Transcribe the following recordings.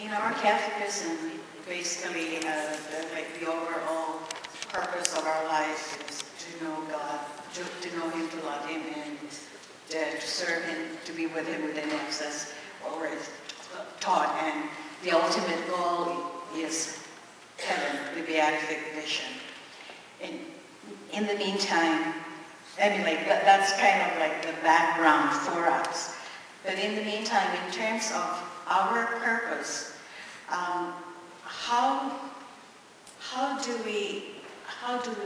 In our catechism, basically, the overall purpose of our life is to know God, to know Him, to love Him, and to serve Him, to be with Him within access, what we're taught. And the ultimate goal is heaven, the beatific vision. And in the meantime, I mean, that's kind of like the background for us. But in the meantime, in terms of our purpose, how do we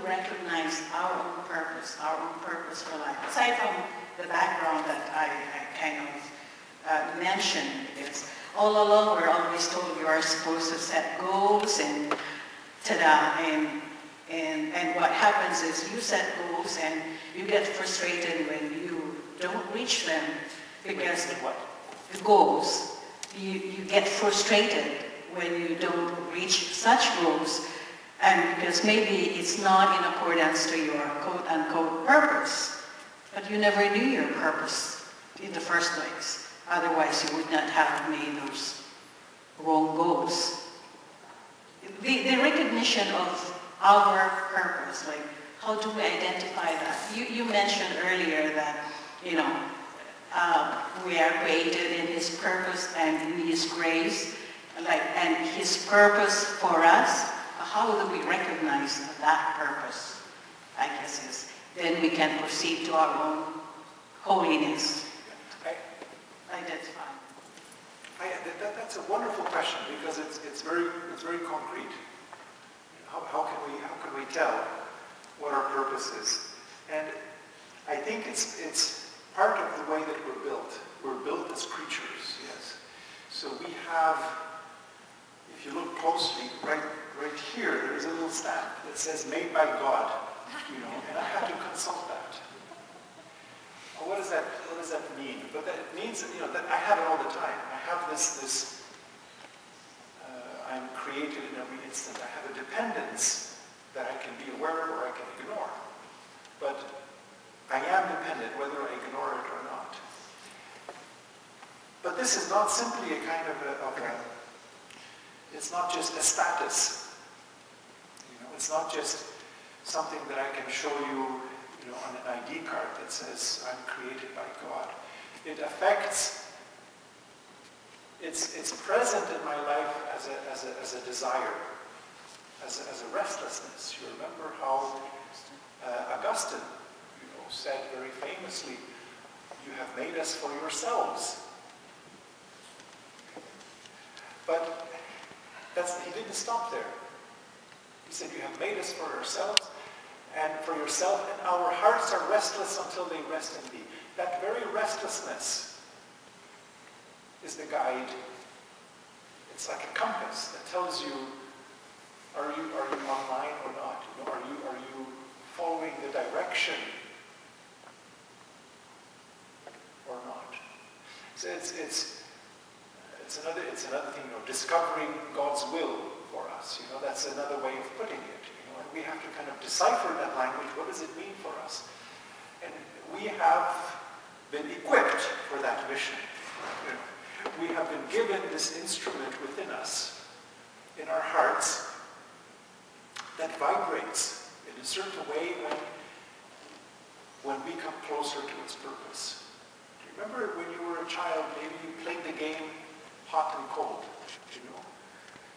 recognize our own purpose for life? Aside from the background that I kind of mentioned, because all along we're always told you are supposed to set goals and ta-da, and what happens is you set goals and you get frustrated when you don't reach them, because the goals, you get frustrated when you don't reach such goals, and because maybe it's not in accordance to your quote-unquote purpose, but you never knew your purpose in the first place. Otherwise, you would not have made those wrong goals. The recognition of our purpose, like how do we identify that? You mentioned earlier that, you know, we are created in His purpose and in His grace, and His purpose for us. How do we recognize that purpose? I guess is then we can proceed to our own holiness. Identify. That's a wonderful question, because it's very concrete. How can we tell what our purpose is? And I think it's part of the way that we're built. We're built as creatures, yes. So we have, if you look closely, right here, there's a little stamp that says "Made by God," you know, and I had to consult that. Well, what does that mean? But that means, you know, that I have it all the time. I have this. I'm created in every instant. I have a dependence that I can be aware of or I can ignore. But I am dependent whether I ignore it or not. But this is not simply a kind of it's not just a status. You know, it's not just something that I can show you, you know, on an ID card that says I'm created by God. It affects. It's present in my life as a desire, as a restlessness. You remember how Augustine, you know, said very famously, "You have made us for yourselves." But he didn't stop there. He said, "You have made us for ourselves and for yourself, and our hearts are restless until they rest in thee." That very restlessness is the guide. It's like a compass that tells you, are you online or not? You know, are you following the direction or not? So it's another thing, you know, discovering God's will for us. You know, that's another way of putting it. You know, and we have to kind of decipher that language. What does it mean for us? And we have been equipped for that mission. You know, we have been given this instrument within us, in our hearts, that vibrates in a certain way when we come closer to its purpose. Do you remember when you were a child, maybe you played the game hot and cold, you know,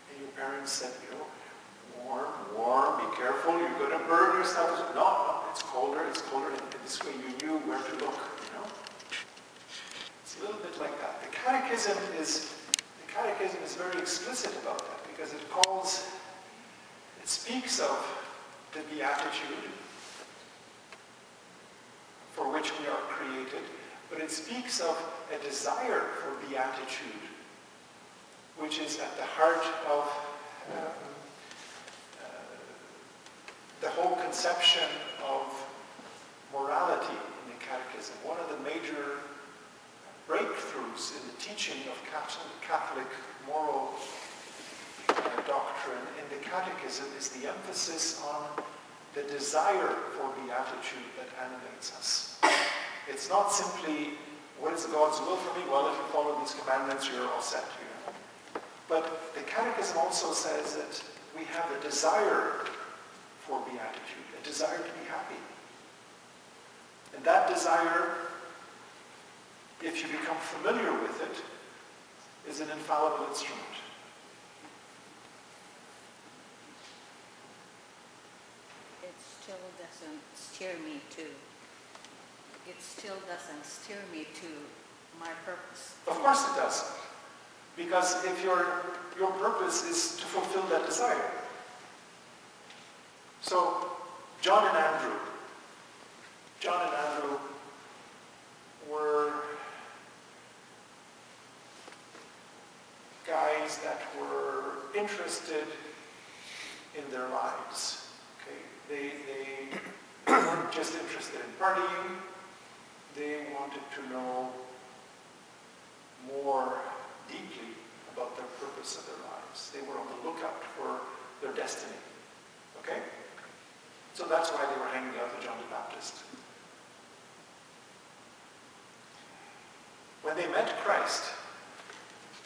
and your parents said, you know, warm, be careful, you're going to burn yourself. No, it's colder, and this way you knew where to look, you know. It's a little bit like that. The catechism is very explicit about that, because it speaks of the beatitude for which we are created, but it speaks of a desire for beatitude, which is at the heart of the whole conception of morality in the Catechism. One of the major breakthroughs in the teaching of Catholic moral doctrine in the Catechism is the emphasis on the desire for beatitude that animates us. It's not simply, what is God's will for me? Well, if you follow these commandments, you're all set. You know? But the Catechism also says that we have a desire for beatitude, a desire to be happy. And that desire, if you become familiar with it, is an infallible instrument. It still doesn't steer me to my purpose. Of course it does. Because if your purpose is to fulfill that desire. So, John and Andrew were guys that were interested in their lives. Okay? They weren't just interested in partying. They wanted to know more deeply about the purpose of their lives. They were on the lookout for their destiny. Okay? So that's why they were hanging out with John the Baptist. When they met Christ,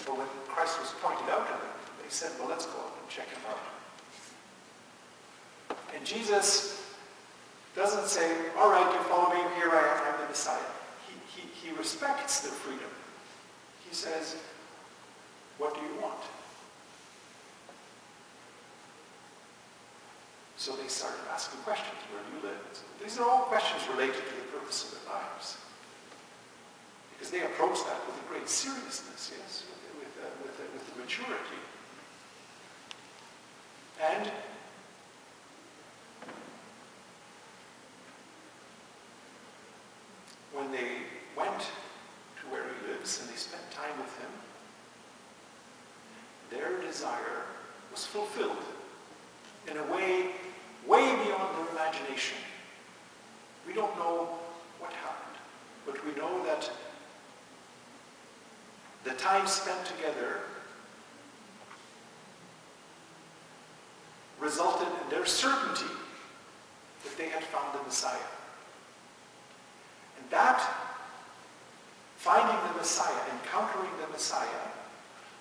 or when Christ was pointed out to them, they said, well, let's go up and check him out. And Jesus doesn't say, all right, you follow me, here I am, I'm the Messiah. He respects their freedom. He says, what do you want? So they started asking questions. Where do you live? So these are all questions related to the purpose of their lives. Because they approach that with a great seriousness, yes, with maturity. And when they went to where he lives and they spent time with him, their desire was fulfilled in a way beyond their imagination. We don't know what happened, but we know that the time spent together resulted in their certainty that they had found the Messiah. And that, finding the Messiah, encountering the Messiah,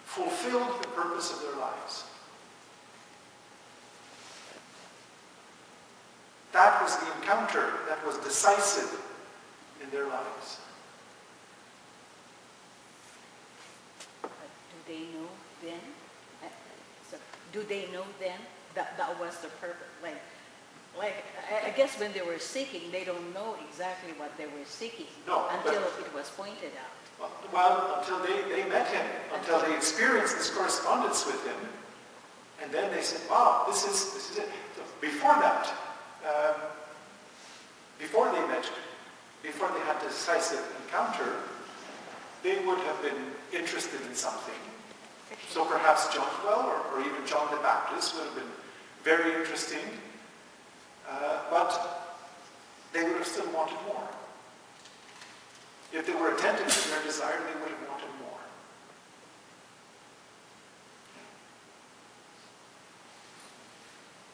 fulfilled the purpose of their lives. That was the encounter that was decisive in their lives. Do they know then? Do they know then that that was the purpose? I guess when they were seeking, they don't know exactly what they were seeking until it was pointed out. Well, until they met him, until they experienced this correspondence with him, and then they said, wow, this is it. So before that, before they met, before they had this decisive encounter, they would have been interested in something. So perhaps John, or even John the Baptist would have been very interesting, but they would have still wanted more. If they were attentive to their desire, they would have wanted more.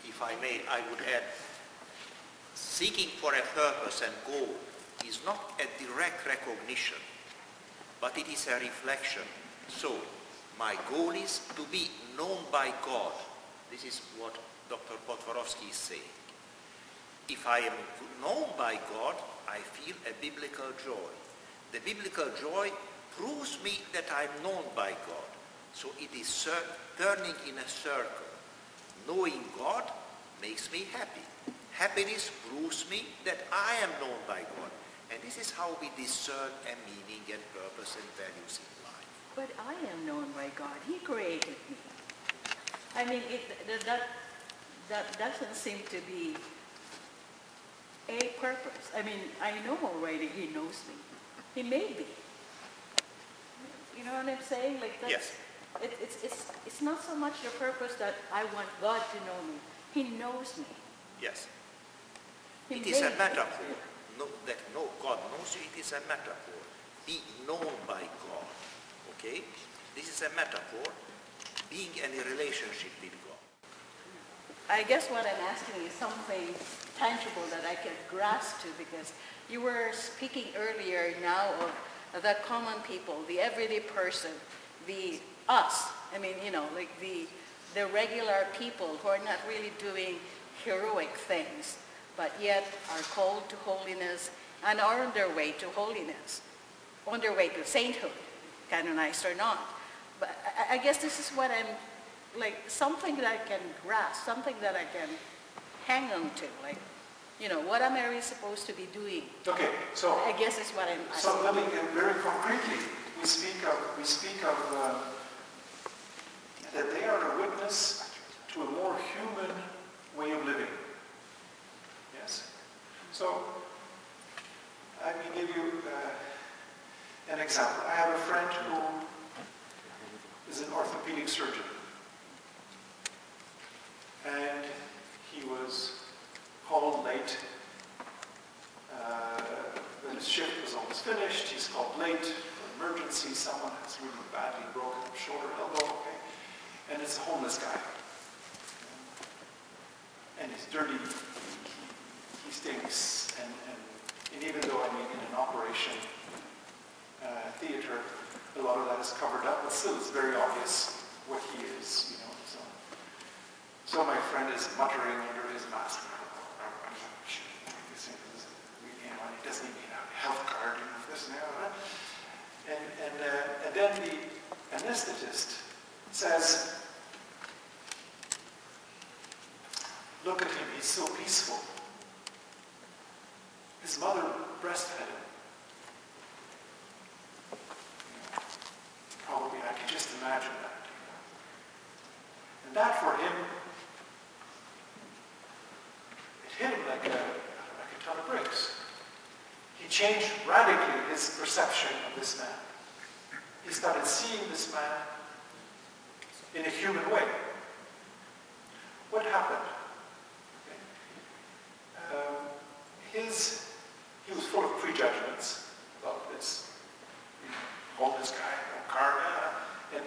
If I may, I would add, seeking for a purpose and goal is not a direct recognition, but it is a reflection. So, my goal is to be known by God. This is what Dr. Potworowski is saying. If I am known by God, I feel a biblical joy. The biblical joy proves me that I am known by God. So it is turning in a circle. Knowing God makes me happy. Happiness proves me that I am known by God. And this is how we discern a meaning and purpose and values in life. But I am known by God. He created me. I mean, that doesn't seem to be a purpose. I mean, I know already he knows me. He made me. You know what I'm saying? Like that's, yes. It's not so much the purpose that I want God to know me. He knows me. Yes. He It is a made metaphor. God knows you, it is a metaphor. Be known by God. Okay? This is a metaphor. Being in a relationship with God. I guess what I'm asking is something tangible that I can grasp to, because you were speaking earlier now of the common people, the everyday person, the us, I mean, you know, like the regular people who are not really doing heroic things, but yet are called to holiness and are on their way to holiness, on their way to sainthood, canonized or not. But I guess this is what I'm, like, something that I can grasp, something that I can hang on to, like, you know, what am I really supposed to be doing? Okay, so I guess is what I'm asking. so let me get very concretely. We speak of that they are a witness to a more human way of living. Yes. So I will give you an example. I have a friend who is an orthopedic surgeon, and he was called late. When his shift was almost finished, he's called late for emergency. Someone has really badly broken their shoulder, elbow, okay? And it's a homeless guy. And he's dirty, he stinks, and even though, I mean, in an operation theater, a lot of that is covered up, but still it's very obvious what he is, you know. So my friend is muttering under his mask. He doesn't even have a health card, you know, this and that. And then the anesthetist says, look at him, he's so peaceful. His mother breastfed him. Probably, I can just imagine that. And that for him, it hit him like a ton of bricks. He changed radically his perception of this man. He started seeing this man in a human way. What happened? He was full of prejudgments about this homeless guy, and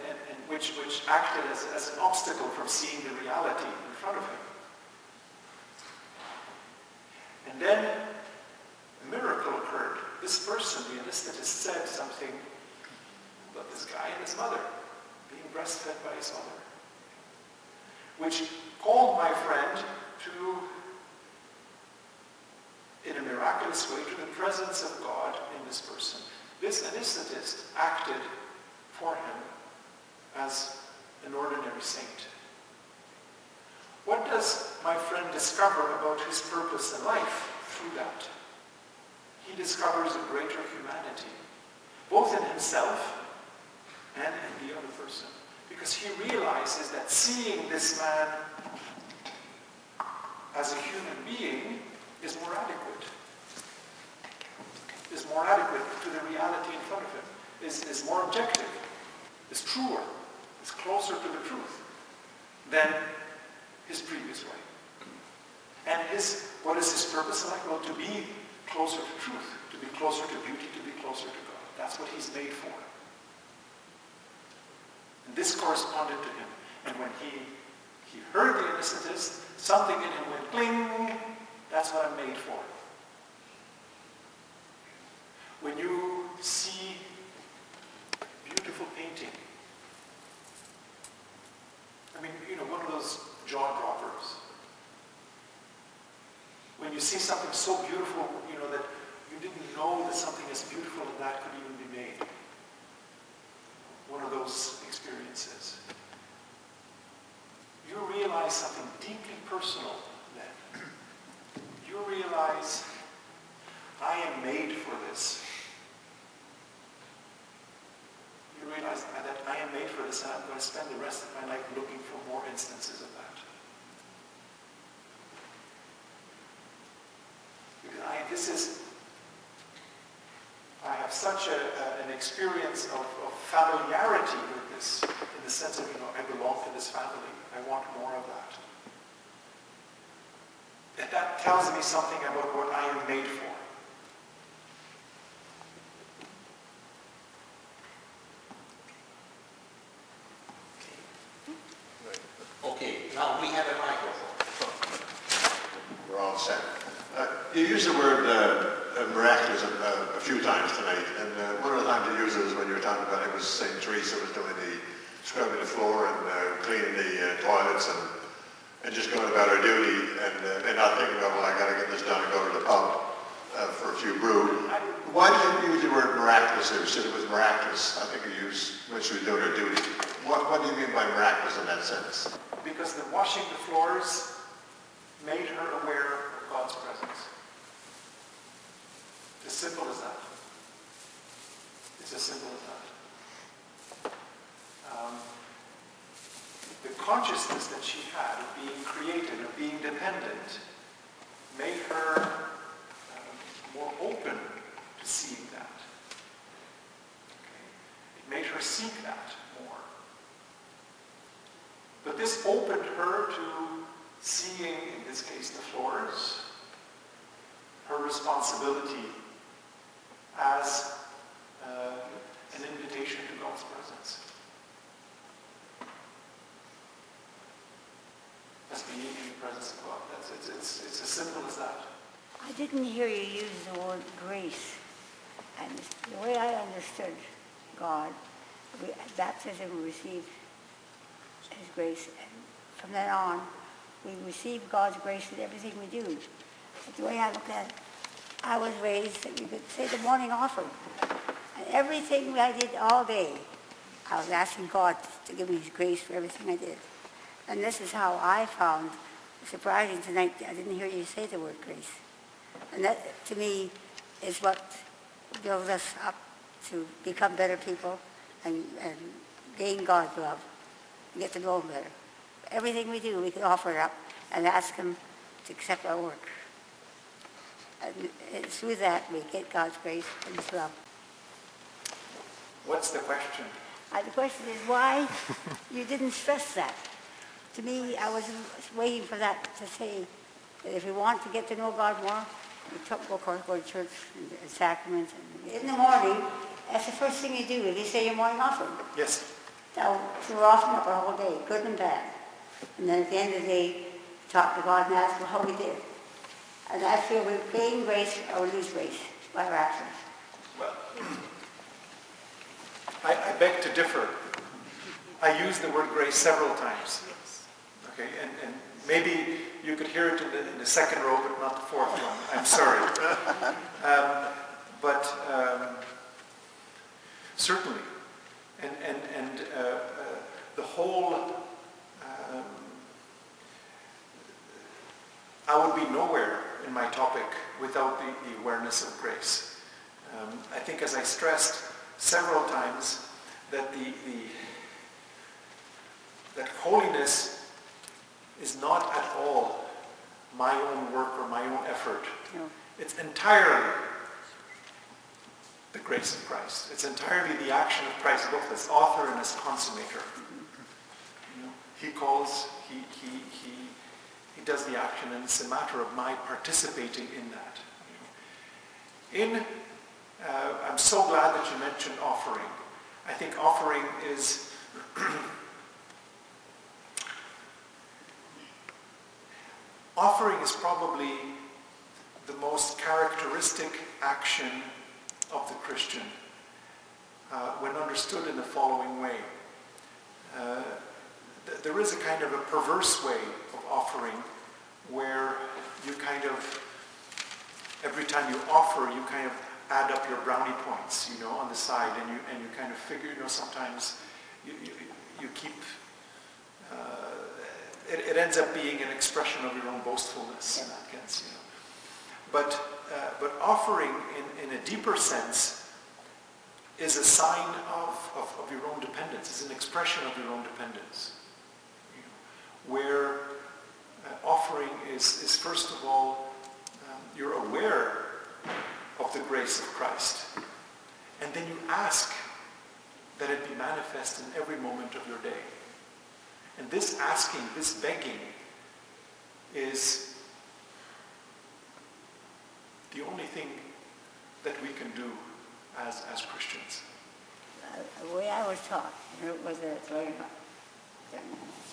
which acted as an obstacle from seeing the reality in front of him. And then a miracle occurred. This person, the anesthetist, said something about this guy and his mother being breastfed by his mother, which called my friend to, in a miraculous way, to the presence of God in this person. This anesthetist acted for him as an ordinary saint. What does my friend discover about his purpose in life through that? He discovers a greater humanity, both in himself and in the other person. Because he realizes that seeing this man as a human being is more adequate. Is more adequate to the reality in front of him. Is more objective. Is truer. Is closer to the truth than his previous way. And what is his purpose in life? Well, to be closer to truth, to be closer to beauty, to be closer to God. That's what he's made for. And this corresponded to him. And when he heard the anesthetist, something in him went bling. That's what I'm made for. When you see beautiful painting, I mean, you know, one of those jaw droppers. When you see something so beautiful, you know, that you didn't know that something as beautiful as that could even be made. One of those experiences. You realize something deeply personal then. You realize, I am made for this. You realize that I am made for this, and I'm going to spend the rest of my life looking for more instances of that. Because I have such an experience of familiarity with this, in the sense of, you know, I belong to this family. I want more of that. That tells me something about what I am made for. Okay, now we have a microphone. We're all set. You used the word miraculous a few times tonight, and one of the times you used it was when you were talking about it was St. Teresa was doing the scrubbing the floor and cleaning the toilets and just going about our duty and not thinking about, well, I got to get this done and go to the pub for a few brew. Why did you use the word miraculous there? You said it was miraculous. I think you used when she was doing her duty. What do you mean by miraculous in that sense? Because the washing the floors made her aware of God's presence. As simple as that. It's as simple as that. The consciousness that she had of being created, of being dependent, made her more open to seeing that. Okay? It made her seek that more. But this opened her to seeing, in this case, the floors, her responsibility as an invitation to God's presence. As being in the presence of God. It's as simple as that. I didn't hear you use the word grace. And the way I understood God, at baptism we received His grace. And from then on, we receive God's grace in everything we do. But the way I look at it, I was raised that we could say the morning offering. And everything I did all day, I was asking God to give me His grace for everything I did. And this is how I found surprising tonight. I didn't hear you say the word grace. And that, to me, is what builds us up to become better people and gain God's love, and get to know Him better. Everything we do, we can offer it up and ask Him to accept our work. And through that, we get God's grace and His love. What's the question? The question is why you didn't stress that. To me, I was waiting for that to say that if we want to get to know God more, we go to church and sacraments. And in the morning, that's the first thing you do if you say your morning offering. Yes. So we're offering up our whole day, good and bad. And then at the end of the day, talk to God and ask Him how we did. And I feel we gain grace or lose grace by our actions. Well, I beg to differ. I used the word grace several times. Okay, and maybe you could hear it in the second row, but not the fourth one. I'm sorry. But certainly, and the whole, I would be nowhere in my topic without the awareness of grace. I think, as I stressed several times, that that holiness is not at all my own work or my own effort. No. It's entirely the grace of Christ. It's entirely the action of Christ, both as author and as consummator. You know, He calls, he does the action, and it's a matter of my participating in that. You know. I'm so glad that you mentioned offering. I think offering is offering is probably the most characteristic action of the Christian when understood in the following way. There is a kind of a perverse way of offering where you kind of, every time you offer, you kind of add up your brownie points, you know, on the side, and you kind of figure, you know, sometimes you keep, it ends up being an expression of your own boastfulness in that sense, you know. But offering in a deeper sense is a sign of your own dependence, is an expression of your own dependence, you know, where offering is first of all, you're aware of the grace of Christ. And then you ask that it be manifest in every moment of your day. And this asking, this begging, is the only thing that we can do as Christians. The way I was taught was that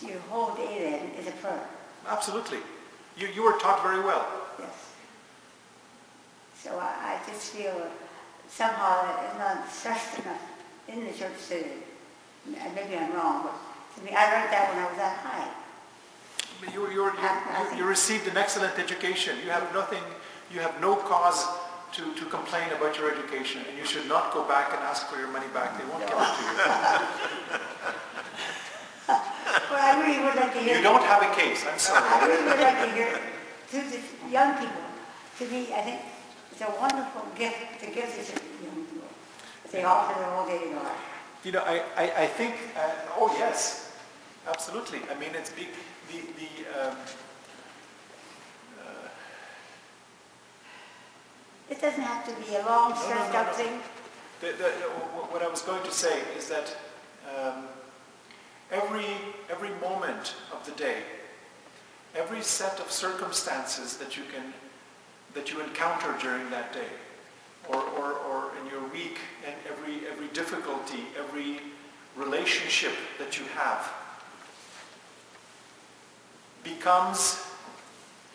your whole day then is a prayer. Absolutely. You were taught very well. Yes. So I just feel somehow that it's not stressed enough in the church today. And maybe I'm wrong, but To me, I learned that when I was that high. You received an excellent education. You have nothing, you have no cause to complain about your education, and you should not go back and ask for your money back. They won't give it to you. Well, I really would like to hear. You don't have a case, I'm sorry. I really would like to hear to the young people. To me, I think it's a wonderful gift to give to young people. They offer their whole day to God. You know, I think, oh yes, absolutely. I mean, it's it doesn't have to be a long, stretched out thing. What I was going to say is that every moment of the day, every set of circumstances that you encounter during that day, or in your week, and every difficulty, every relationship that you have, becomes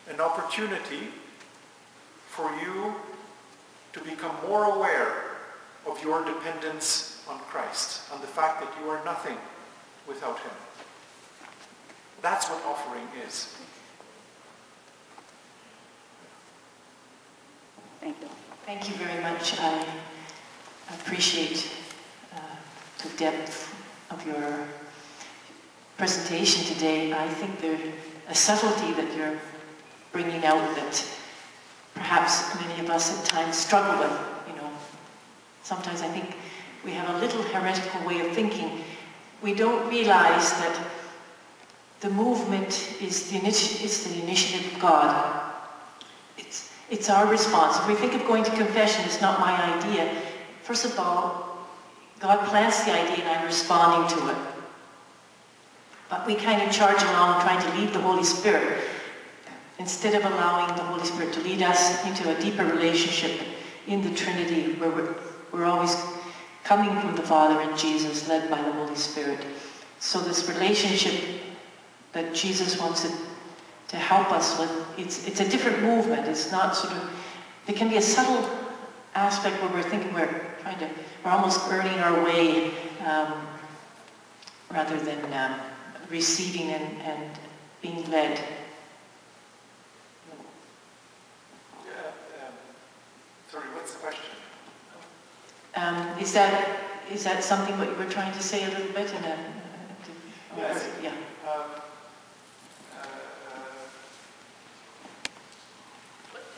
an opportunity for you to become more aware of your dependence on Christ, on the fact that you are nothing without Him. That's what offering is. Thank you. Thank you very much. I appreciate the depth of your presentation today. I think there's a subtlety that you're bringing out that perhaps many of us at times struggle with. You know, sometimes I think we have a little heretical way of thinking. We don't realize that the movement is the initiative of God. It's our response. If we think of going to confession, it's not my idea. First of all, God plants the idea and I'm responding to it. But we kind of charge along trying to lead the Holy Spirit instead of allowing the Holy Spirit to lead us into a deeper relationship in the Trinity where we're always coming from the Father and Jesus, led by the Holy Spirit. So this relationship that Jesus wants to help us with, it's a different movement. It's not sort of, there can be a subtle aspect where we're thinking we're almost earning our way rather than receiving and being led. Sorry, what's the question? Is that something what you were trying to say a little bit? Yes. Yeah.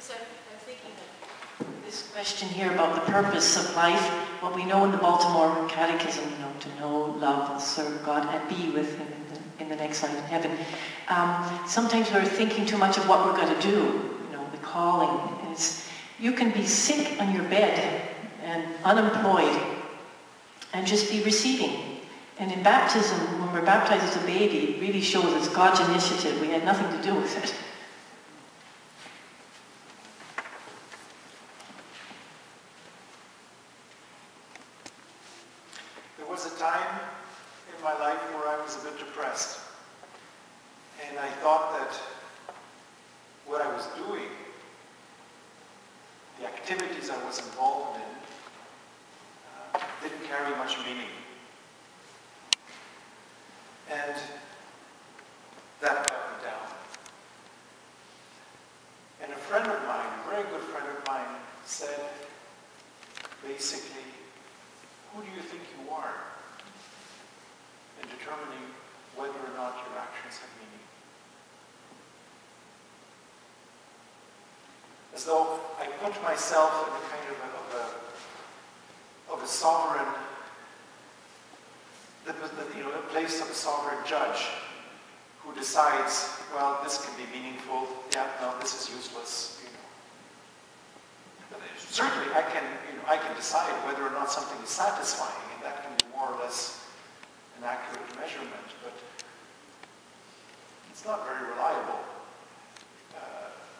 I'm thinking of this question here about the purpose of life. What we know in the Baltimore Catechism, to know, love, and serve God, and be with Him in the next life in heaven. Sometimes we're thinking too much of what we're going to do, the calling. You can be sick on your bed and unemployed and just be receiving. And in baptism, when we're baptized as a baby, it really shows it's God's initiative. We had nothing to do with it. There was a time in my life where I was a bit depressed. And I thought that what I was doing, the activities I was involved in, didn't carry much meaning. And that got me down. And a friend of mine, a very good friend of mine, said, basically, who do you think you are in determining whether or not your actions have meaning? As though I put myself in a kind of a sovereign, a place of a sovereign judge who decides, well, this can be meaningful, yeah, no, this is useless. But certainly I can decide whether or not something is satisfying, and that can be more or less an accurate measurement, but it's not very reliable.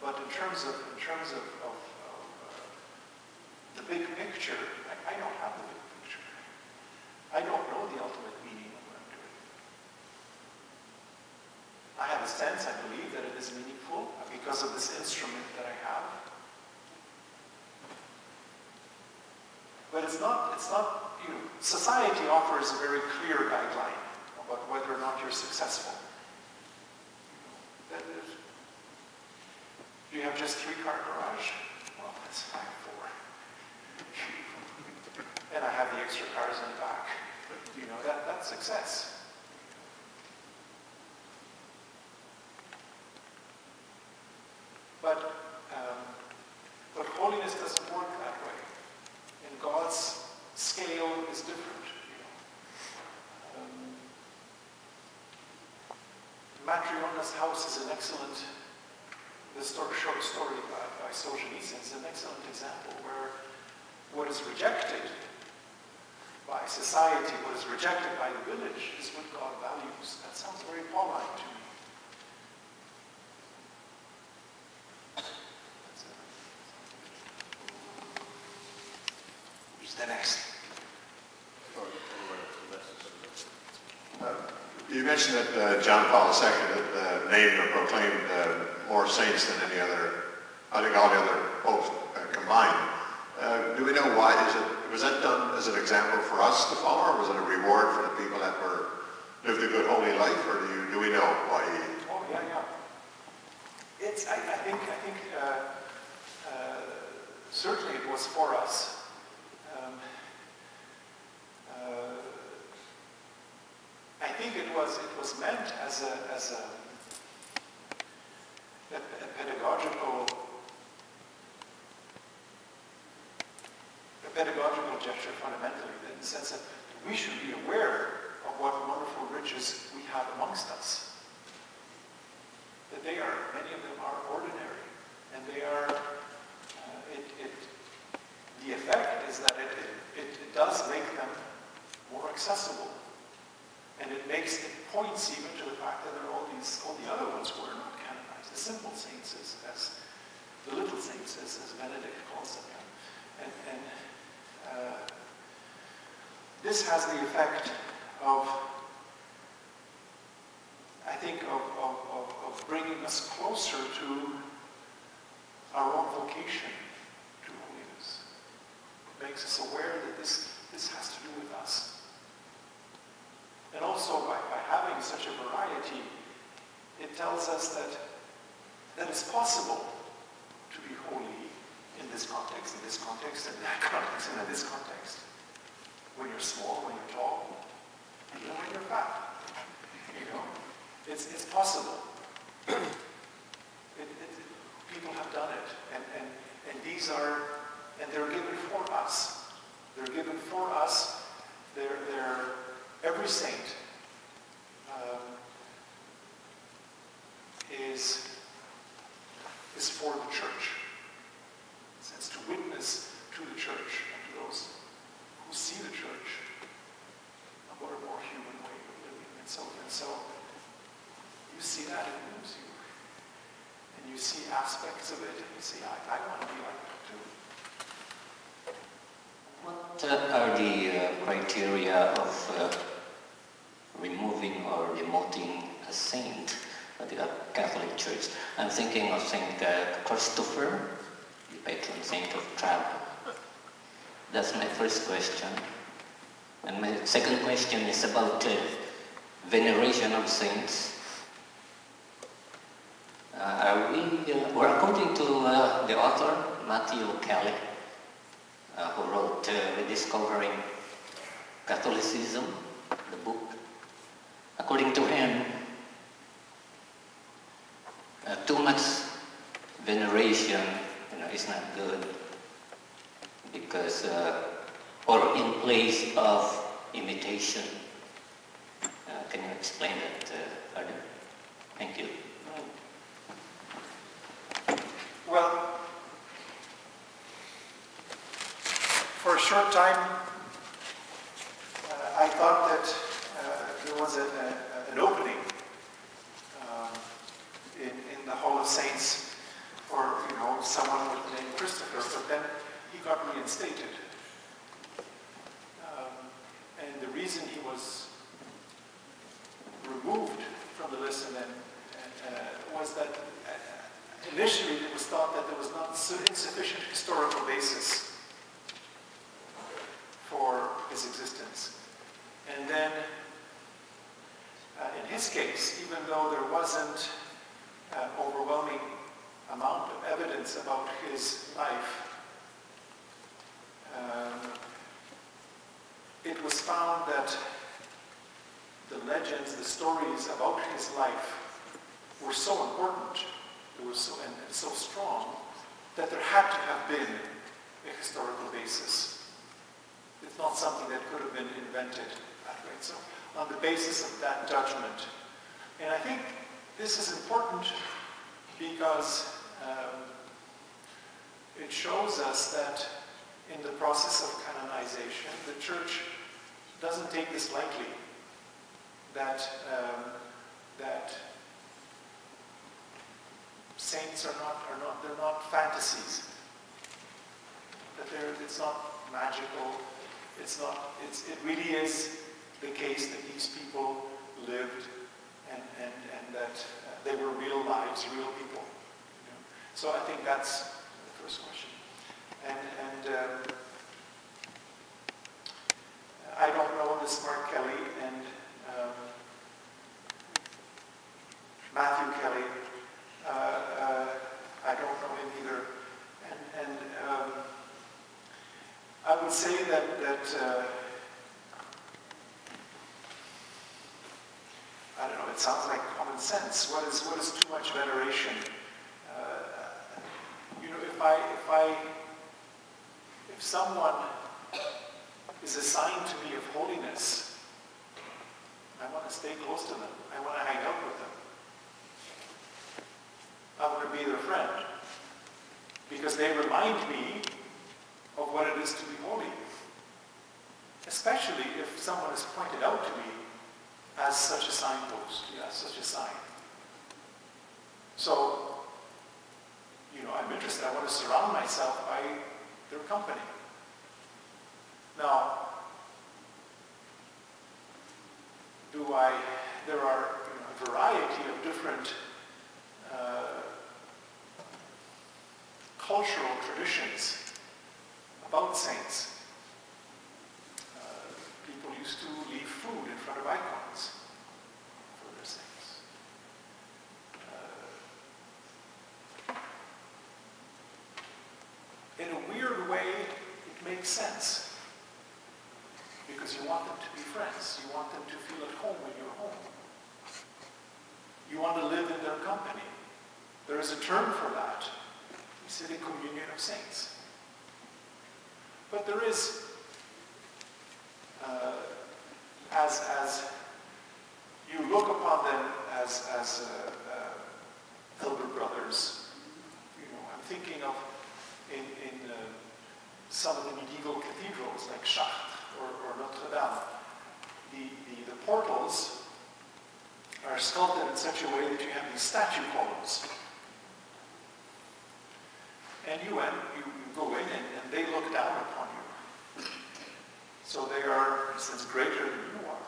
But in terms of the big picture, I don't have the big picture. I don't know the ultimate meaning of what I'm doing. I have a sense, I believe, that it is meaningful because of this instrument that I have. But it's not, society offers a very clear guideline about whether or not successful. Do you have just 3-car garage? Well, that's fine, 4. And I have the extra cars in the back. You know, that's success. But holiness doesn't work that way. And God's scale is different. Matryona's house is an excellent, short story by Solzhenitsyn is an excellent example where what is rejected by society, what is rejected by the village is what God values. That sounds very Pauline to me. Who's the next? You mentioned that John Paul II had named or proclaimed more saints than any other, I think all the other popes combined. Do we know why? Was that done as an example for us to follow, or was it a reward for the people that lived a good holy life, or do we know why he... Oh, yeah. I think certainly it was for us. I think it was meant as a pedagogical gesture fundamentally, in the sense that we should be aware of what wonderful riches we have amongst us. That many of them are ordinary, and they are, the effect is that it does make them more accessible. And it points even to the fact that there are all the other ones who are not canonized, the simple saints, as the little saints, as Benedict calls them. And this has the effect of, I think, of bringing us closer to our own vocation to holiness. It makes us aware that this has to do with us. And also, by having such a variety, it tells us that it's possible to be holy in this context, in that context, and in this context. When you're small, when you're tall, even when you're fat. You know, it's possible. People have done it, and these are, and they're given for us. They're given for us. They're every saint is for the church. It's to witness to the church and to those who see the church of what a more human way of living. And so you see that it moves you. And you see aspects of it and you say, I want to be like that too. What are the criteria of removing or demoting a saint of the Catholic Church? I'm thinking of Saint Christopher, the patron saint of travel. That's my first question. And my second question is about veneration of saints. According to the author, Matthew Kelly, who wrote Rediscovering Catholicism, the book, according to him, too much veneration is not good, because, or in place of imitation. Can you explain that further? Thank you. Well, for a short time, I thought that there was an opening in the Hall of Saints for someone with the name Christopher, but then he got reinstated. And the reason he was removed from the list was that initially it was thought that there was not insufficient historical basis for his existence. And then in his his case, even though there wasn't an overwhelming amount of evidence about his life, it was found that the legends, the stories about his life were so important, they were so, and so strong, that there had to have been a historical basis. It's not something that could have been invented that way. So on the basis of that judgment. And I think this is important because it shows us that in the process of canonization, the Church doesn't take this lightly. That saints are not fantasies. That it's not magical. It really is the case that these people lived and that they were real lives, real people. You know? So I think that's the first question. And I don't know this Mark Kelly and Matthew Kelly. I don't know him either. And I would say that I don't know, it sounds like common sense. What is too much veneration? You know, if someone is assigned to me of holiness, I want to stay close to them. I want to hang out with them. I want to be their friend. Because they remind me of what it is to be holy. Especially if someone is pointed out to me as such a signpost, as such a sign. So, you know, I'm interested. I want to surround myself by their company. Now, there are a variety of different cultural traditions about saints. People used to leave food in front of icons for their saints. In a weird way, it makes sense. Because you want them to be friends. You want them to feel at home when you're home. You want to live in their company. There is a term for that. We say the communion of saints. But there is, as you look upon them as elder brothers, you know, I'm thinking of in some of the medieval cathedrals like Chartres or Notre Dame, the portals are sculpted in such a way that you have these statue columns. And you go in and they look down upon you. So they are, in a sense, greater than you are.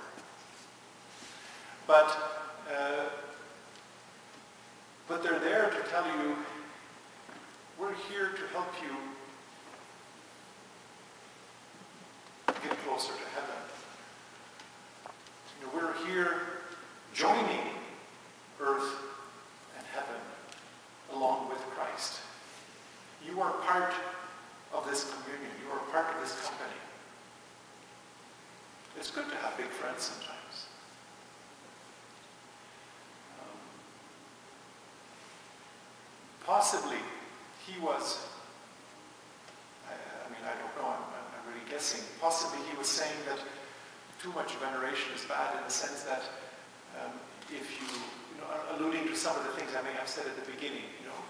But they're there to tell you, we're here to help you get closer to heaven. You know, we're here joining earth and heaven along with Christ. You are part of this communion. You are part of this company. It's good to have big friends sometimes. Possibly, he was, I mean, I don't know, I'm really guessing. Possibly he was saying that too much veneration is bad in the sense that if you know, alluding to some of the things I may have said at the beginning, you know,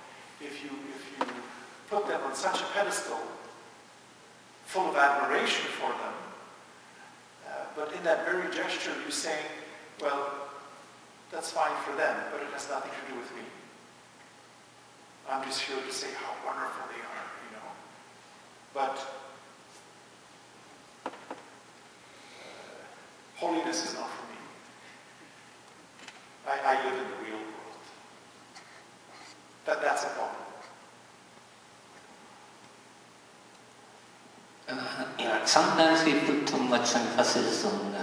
if you put them on such a pedestal, full of admiration for them, but in that very gesture you're saying, well, that's fine for them, but it has nothing to do with me. I'm just here to say how wonderful they are, you know. But holiness is not for me. I live in the real world. That's a problem. Sometimes we put too much emphasis on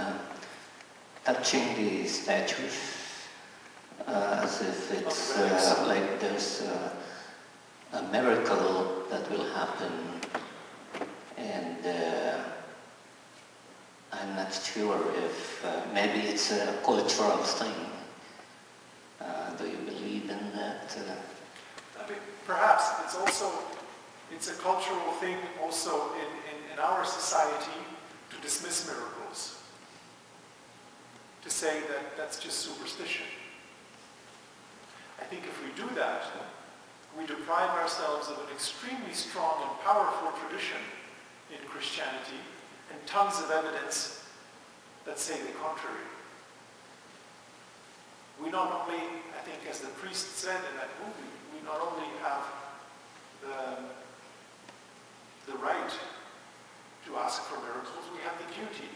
touching the statues as if it's like there's a miracle that will happen, and I'm not sure if maybe it's a cultural thing. Do you believe in that? I mean, perhaps it's a cultural thing also in our society to dismiss miracles, to say that that's just superstition. I think if we do that, we deprive ourselves of an extremely strong and powerful tradition in Christianity and tons of evidence that say the contrary. We not only, I think as the priest said in that movie, we not only have the right to ask for miracles, we have the duty.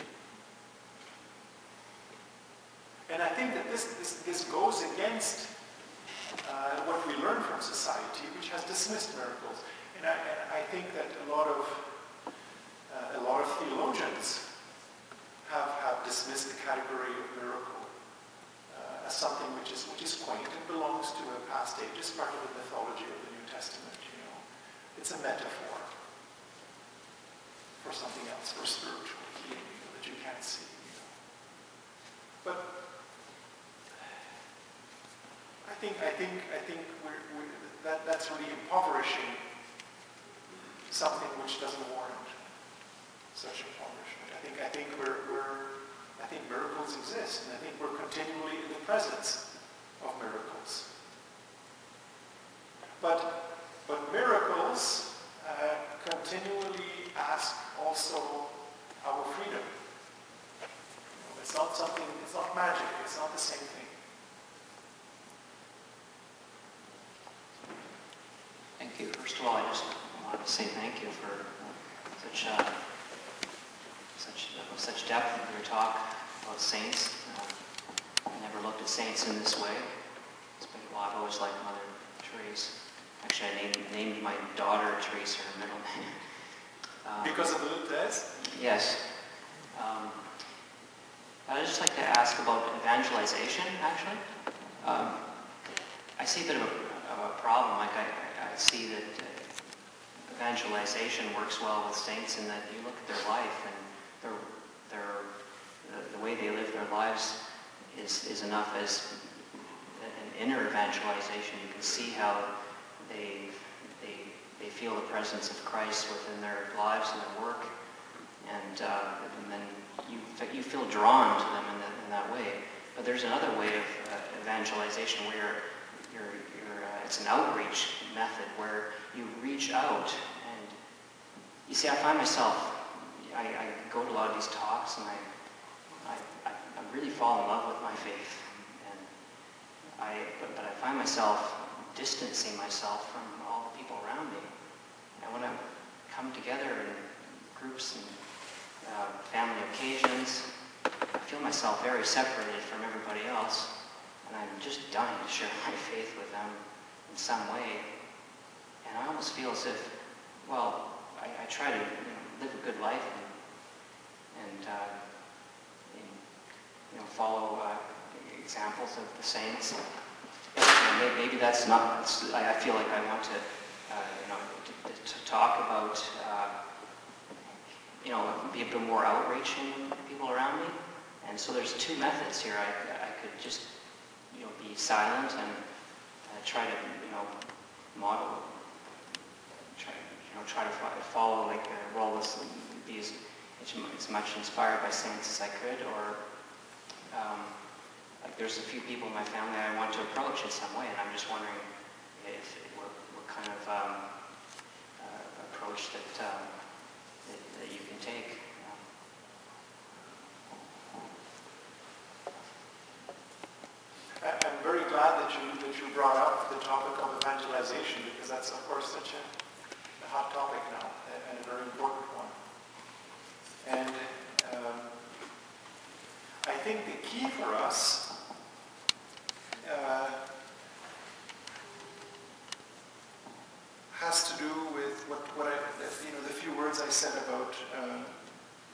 And I think that this goes against what we learn from society, which has dismissed miracles. And I think that a lot of theologians have dismissed the category of miracle as something which is quaint and belongs to a past age. It's part of the mythology of the New Testament. It's a metaphor for something else, for spiritual healing that you can't see. But I think that's really impoverishing something which doesn't warrant such impoverishment. I think miracles exist, and I think we're continually in the presence of miracles. But miracles continually ask also our freedom. It's not magic, it's not the same thing. Thank you. First of all, I just wanted to say thank you for such depth in your talk about saints. I never looked at saints in this way. I've always liked Mother Teresa. Actually, I named my daughter Teresa, her middle name. Because of the Lutez? Yes. I'd just like to ask about evangelization, actually. I see a bit of a problem. Like I see that evangelization works well with saints in that you look at their life and the way they live their lives is enough as an inner evangelization. You can see how they feel the presence of Christ within their lives and their work, and then you feel drawn to them in that way. But there's another way of evangelization where it's an outreach method where you reach out, and you see, I find myself, I go to a lot of these talks, and I really fall in love with my faith, but I find myself distancing myself from all the people around me. And when I come together in groups and family occasions, I feel myself very separated from everybody else, and I'm just dying to share my faith with them in some way. And I almost feel as if, well, I try to live a good life and follow examples of the saints. Maybe that's not. I feel like I want to, to talk about, be a bit more outreaching to people around me. And so there's two methods here. I could just, be silent and try to, model, try to follow like a role, be as much inspired by saints as I could, or like there's a few people in my family I want to approach in some way, and I'm just wondering what kind of approach that you can take. I'm very glad that you brought up the topic of evangelization, because that's of course such a hot topic now and a very important one. And I think the key for us has to do with the few words I said about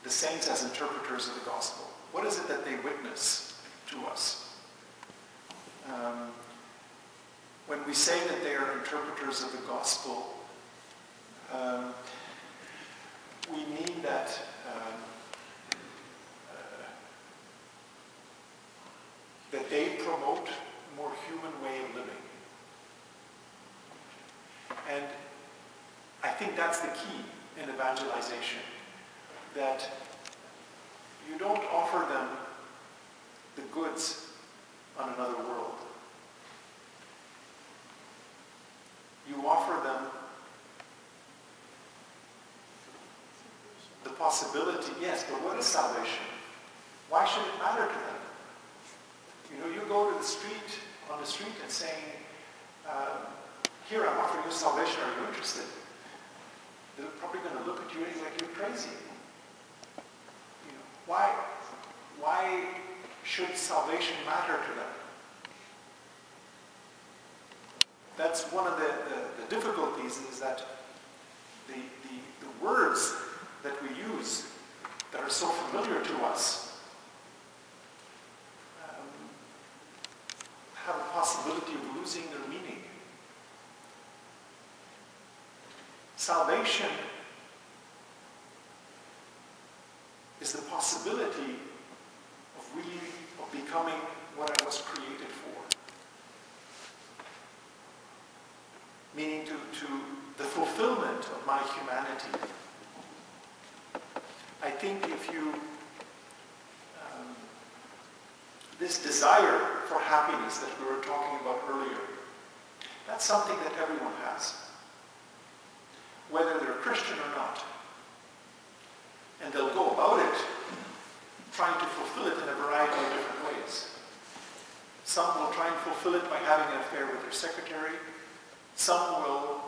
the saints as interpreters of the gospel. What is it that they witness to us? we say that they are interpreters of the gospel, we mean that that they promote a more human way of living. And I think that's the key in evangelization, that you don't offer them the goods on another world. You offer them the possibility, yes, but what is salvation? Why should it matter to them? You know, you go to the street, on the street and saying, here, I'm offering you salvation, are you interested? They're probably going to look at you like you're crazy. You know, why should salvation matter to them? That's one of the difficulties, is that the words that we use that are so familiar to us have a possibility of losing their meaning. Salvation is the possibility of becoming what I was created for. Meaning to the fulfillment of my humanity. I think if you, this desire for happiness that we were talking about earlier, that's something that everyone has, whether they're Christian or not. And they'll go about it trying to fulfill it in a variety of different ways. Some will try and fulfill it by having an affair with their secretary. Some will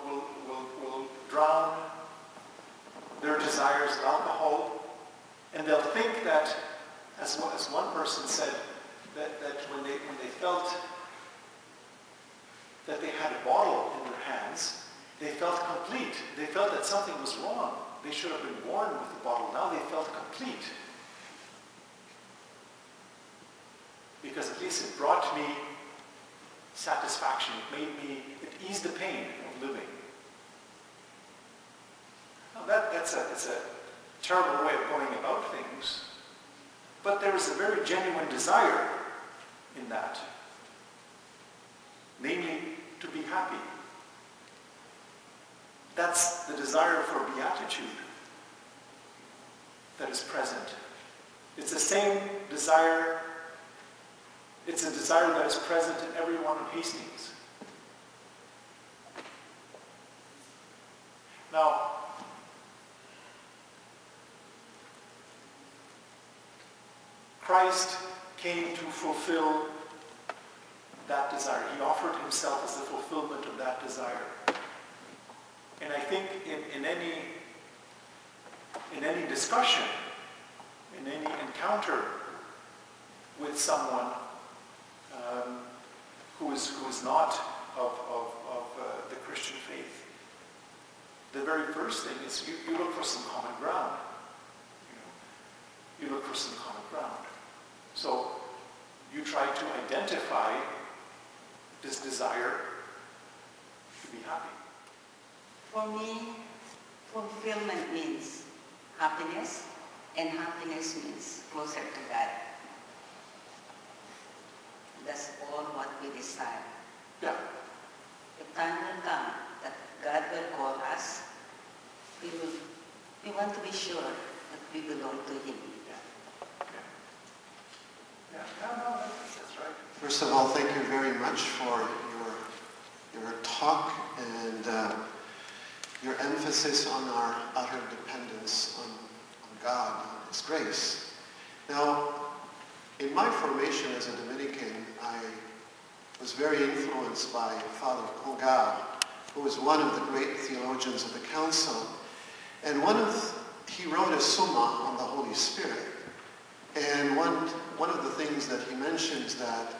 drown their desires in alcohol. And they'll think that, as one person said, that when they felt that they had a bottle in their hands, they felt complete. They felt that something was wrong. They should have been born with the bottle. Now they felt complete. Because at least it brought me satisfaction. It eased the pain of living. Now it's a terrible way of going about things. But there is a very genuine desire in that. Namely, to be happy. That's the desire for beatitude that is present. It's the same desire. It's a desire that is present in everyone in Hastings. Now, Christ came to fulfill that desire. He offered himself as the fulfillment of that desire. And I think in any discussion, in any encounter with someone who is not of the Christian faith, the very first thing is you look for some common ground. You look for some common ground. So you try to identify this desire to be happy. For me, fulfillment means happiness, and happiness means closer to God. That's all what we desire. Yeah. The time will come that God will call us. We want to be sure that we belong to Him. Yeah, no, that's right. First of all, thank you very much for your talk and your emphasis on our utter dependence on God and His grace. Now, in my formation as a Dominican, I was very influenced by Father Congal, who was one of the great theologians of the Council. And he wrote a Summa on the Holy Spirit. And one of the things that he mentions that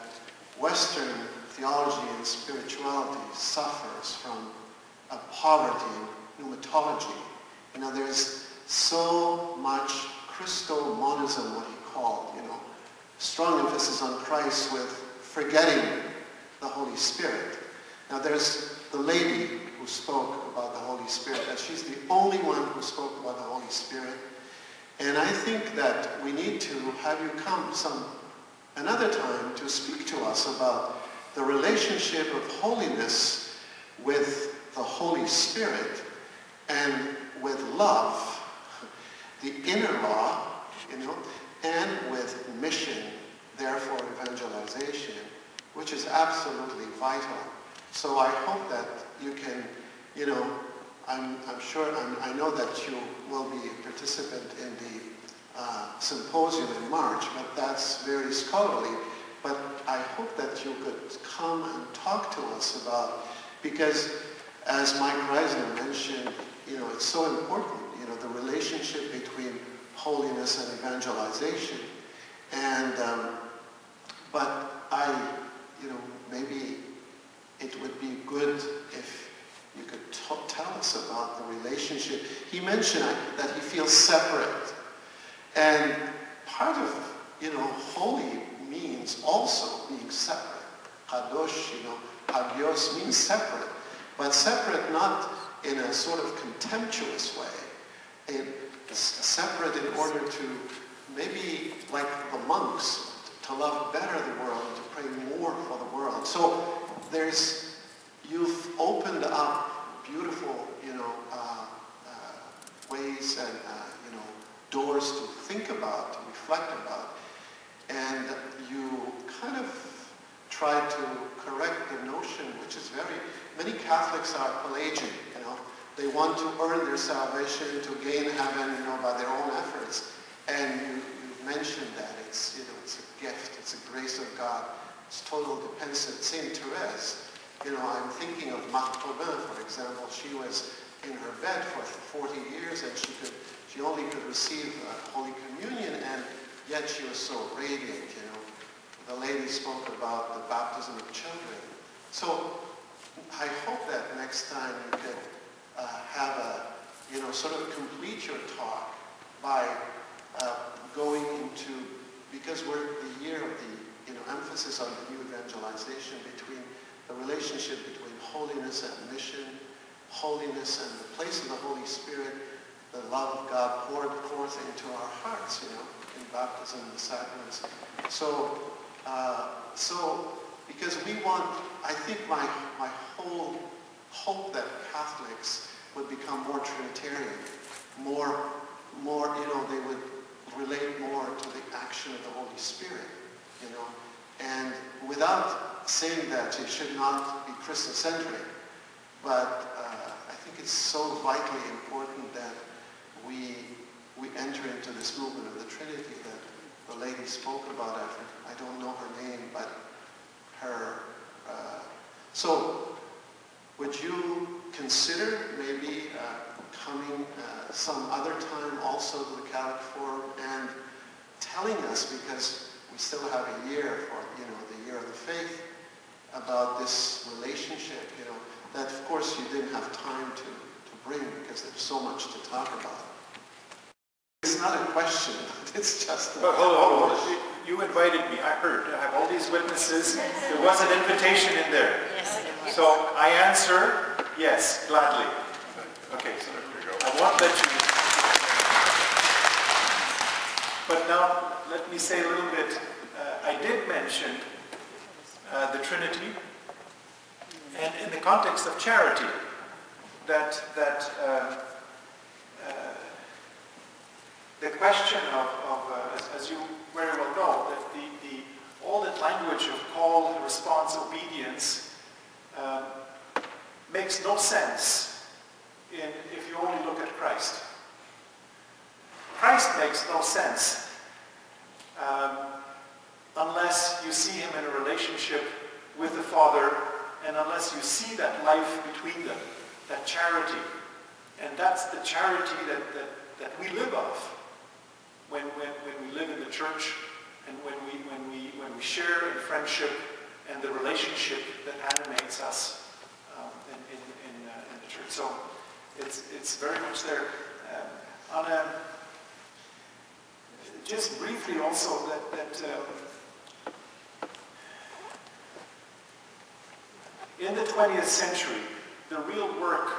Western theology and spirituality suffers from a poverty in pneumatology. You know, there's so much Christomonism, what he called, strong emphasis on Christ with forgetting the Holy Spirit. Now there's the lady who spoke about the Holy Spirit, and she's the only one who spoke about the Holy Spirit. And I think that we need to have you come another time to speak to us about the relationship of holiness with the Holy Spirit and with love, the inner law, and with mission, therefore evangelization, which is absolutely vital. So I hope that you can, I know that you will be a participant in the symposium in March, but that's very scholarly. But I hope that you could come and talk to us about, because as Mike Reisner mentioned, it's so important, the relationship between holiness and evangelization. And, but maybe it would be good if you could tell us about the relationship. He mentioned that he feels separate. And part of, holy means also being separate. Kadosh, hagios means separate. But separate not in a sort of contemptuous way. Separate in order to maybe, like the monks, to love better the world, to pray more for the world. So you've opened up beautiful, ways and, doors to think about, to reflect about. And you kind of try to correct the notion, which is many Catholics are Pelagian, They want to earn their salvation, to gain heaven, by their own efforts. And you mentioned that it's a gift, it's a grace of God. It's total dependence. Saint Therese, I'm thinking of Marthe Taubin, for example. She was in her bed for 40 years, and she only could receive Holy Communion, and yet she was so radiant, The lady spoke about the baptism of children. So I hope that next time you could have sort of complete your talk by going into, because we're the year of the, emphasis on the new evangelization, between the relationship between holiness and mission, holiness and the place of the Holy Spirit, the love of God poured forth into our hearts, in baptism and the sacraments. So because we want, I think my whole hope that Catholics would become more Trinitarian, more, they would relate more to the action of the Holy Spirit, and without saying that it should not be Christocentric, but I think it's so vitally important that we enter into this movement of the Trinity that the lady spoke about. I don't know her name, but so would you consider maybe coming some other time also to the Catholic Forum and telling us, because we still have a year for, the year of the faith, about this relationship, that of course you didn't have time to bring because there's so much to talk about. It's not a question, it's just a... Hold on. You invited me, I heard. I have all these witnesses. There was an invitation in there. Yes. So I answer, yes, gladly. Okay, so I won't let you... But now, let me say a little bit. I did mention the Trinity, and in the context of charity, that the question of as you very well know, that all that language of call, response, obedience makes no sense if you only look at Christ. Christ makes no sense unless you see him in a relationship with the Father, and unless you see that life between them, that charity. And that's the charity that we live of when we live in the church, and when we share in friendship and the relationship that animates us in the church. So it's very much there. Just briefly also that In the 20th century, the real work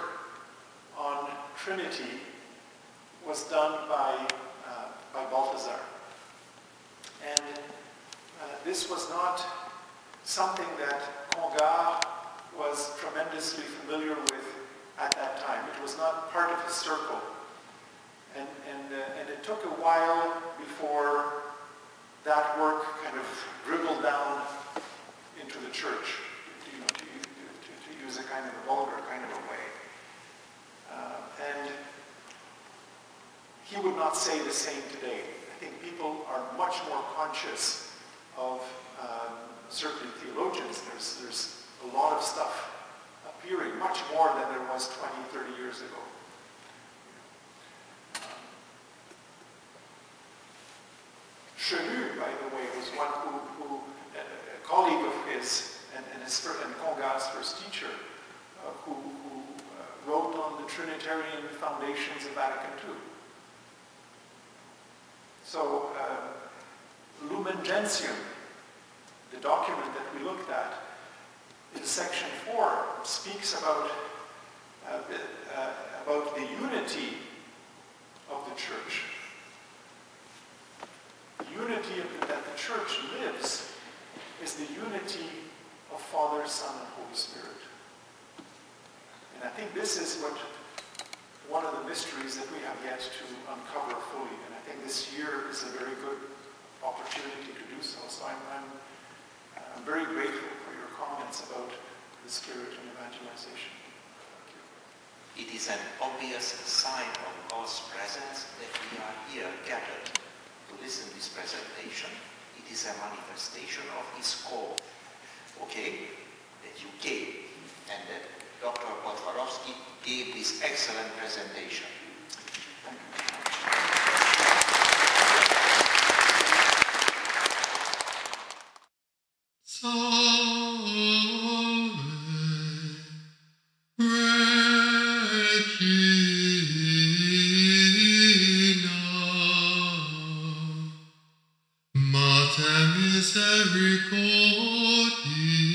on Trinity was done by Balthasar. And this was not something that Congar was tremendously familiar with at that time. It was not part of his circle. And it took a while before that work kind of dribbled down into the church, to use a kind of a vulgar kind of a way. And he would not say the same today. I think people are much more conscious of, certainly theologians, there's a lot of stuff appearing, much more than there was 20, 30 years ago. Chenu, by the way, was one who a colleague of his and Congar's first teacher, who wrote on the Trinitarian foundations of Vatican II. So, Lumen Gentium, the document that we looked at, in section 4, speaks about the unity of the church. The unity that the church lives is the unity of Father, Son, and Holy Spirit. And I think this is one of the mysteries that we have yet to uncover fully. And I think this year is a very good opportunity to do so. So I'm very grateful for your comments about the Spirit and evangelization. Thank you. It is an obvious sign of God's presence that we are here gathered to listen to this presentation. It is a manifestation of His call. Okay? That you came and that Dr. Potwarovsky gave this excellent presentation. Mater misericordiae,